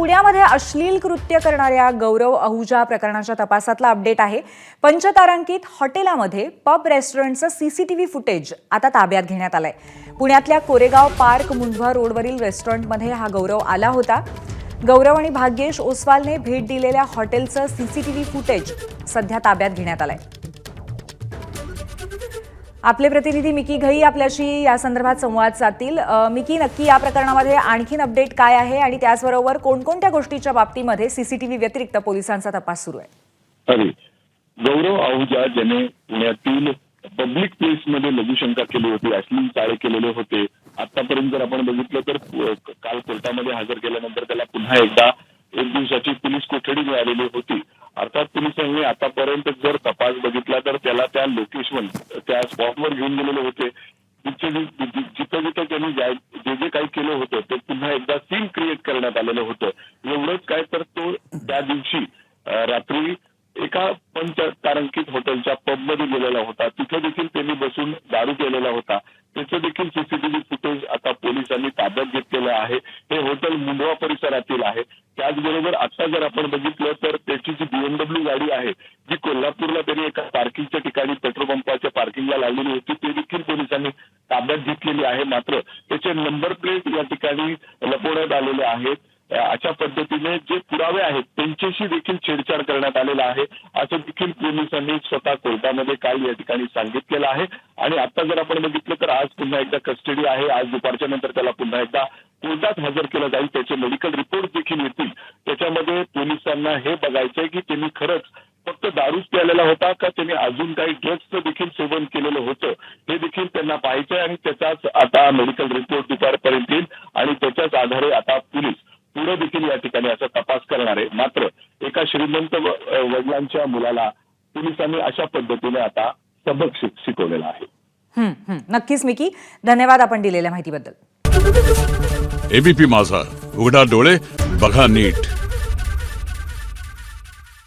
पुण्यामध्ये अश्लील कृत्य करणाऱ्या गौरव अहुजा प्रकरणाच्या तपासातला अपडेट आहे। पंचतारांकित हॉटेलामध्ये पब रेस्टॉरंटचं सीसीटीव्ही फुटेज आता ताब्यात घेण्यात आलंय। पुण्यातल्या कोरेगाव पार्क मुंढवा रोडवरील रेस्टॉरंटमध्ये हा गौरव आला होता। गौरव आणि भाग्येश ओसवालने भेट दिलेल्या हॉटेलचं सीसीटीव्ही फुटेज सध्या ताब्यात घेण्यात आलंय। आपले प्रतिनिधी मिकी घई आपल्याशी या संदर्भात संवाद साधतील। मिकी, नक्की या प्रकरणामध्ये आणखीन अपडेट काय आहे आणि त्याचबरोबर कोणकोणत्या गोष्टीच्या बाबतीमध्ये सीसीटीव्ही व्यतिरिक्त पोलिसांचा तपास सुरू आहे? गौरव अहुजा ज्याने पुण्यातील पब्लिक प्लेसमध्ये लघुशंका केली होती, अश्लील चाळे केलेले होते। आतापर्यंत जर आपण बघितलं तर काल कोर्टामध्ये हजर केल्यानंतर त्याला पुन्हा एकदा 1 दिवसाची पोलीस कोठडी मिळालेली होती। अर्थात पोलिसांनी आतापर्यंत जर तपास बघितला तर त्याला त्या लोकेशन त्या स्पॉटवर घेऊन गेलेले होते। जिथं जिथं त्यांनी जे काही केलं होतं ते पुन्हा एकदा सीन क्रिएट करण्यात आलेलं होतं। एवढंच काय तर तो त्या दिवशी रात्री एका पंचतारांकित हॉटेलच्या पबमध्ये गेलेला होता। तिथे देखील त्यांनी बसून दारू केलेला होता। त्याचं देखील सीसीटीव्ही फुटेज आता पोलिसांनी ताब्यात घेतलेलं आहे। हे हॉटेल मुंढवा परिसरातील आहे। त्याचबरोबर आता जर आपण बघितलं तर त्याची जी BMW गाडी आहे जी कोल्हापूरला त्यांनी एका पार्किंगच्या ठिकाणी पेट्रोल पंपाच्या पार्किंगला लावलेली होती, ते देखील पोलिसांनी ताब्यात घेतलेली आहे। मात्र त्याचे नंबर प्लेट या ठिकाणी लपवण्यात आलेले आहेत। अशा पद्धतीने जे पुरावे आहेत त्यांच्याशी देखील छेडछाड करण्यात आलेला आहे, असं देखील पोलिसांनी स्वतः कोर्टामध्ये काल या ठिकाणी सांगितलेलं आहे। आणि आता जर आपण बघितलं तर आज पुन्हा एकदा कस्टडी आहे। आज दुपारच्या नंतर त्याला पुन्हा एकदा कोर्टात हजर केलं जाईल। त्याचे मेडिकल रिपोर्ट देखील येतील। त्याच्यामध्ये पोलिसांना हे बघायचंय की त्यांनी खरंच फक्त दारूच प्यायलेला होता का त्यांनी अजून काही ड्रग्सचं देखील सेवन केलेलं होतं, हे देखील त्यांना पाहायचंय। आणि त्याचाच आता मेडिकल रिपोर्ट दुपारपर्यंत येईल आणि त्याच्याच आधारे आता पोलीस पुढे देखील या ठिकाणी असा तपास करणार आहे। मात्र एका श्रीमंत वडिलांच्या मुलाला पोलिसांनी अशा पद्धतीने आता सबक शिकवलेला आहे। नक्कीच मिकी, धन्यवाद आपण दिलेल्या माहितीबद्दल। एबीपी माझा, उघडा डोळे बघा नीट।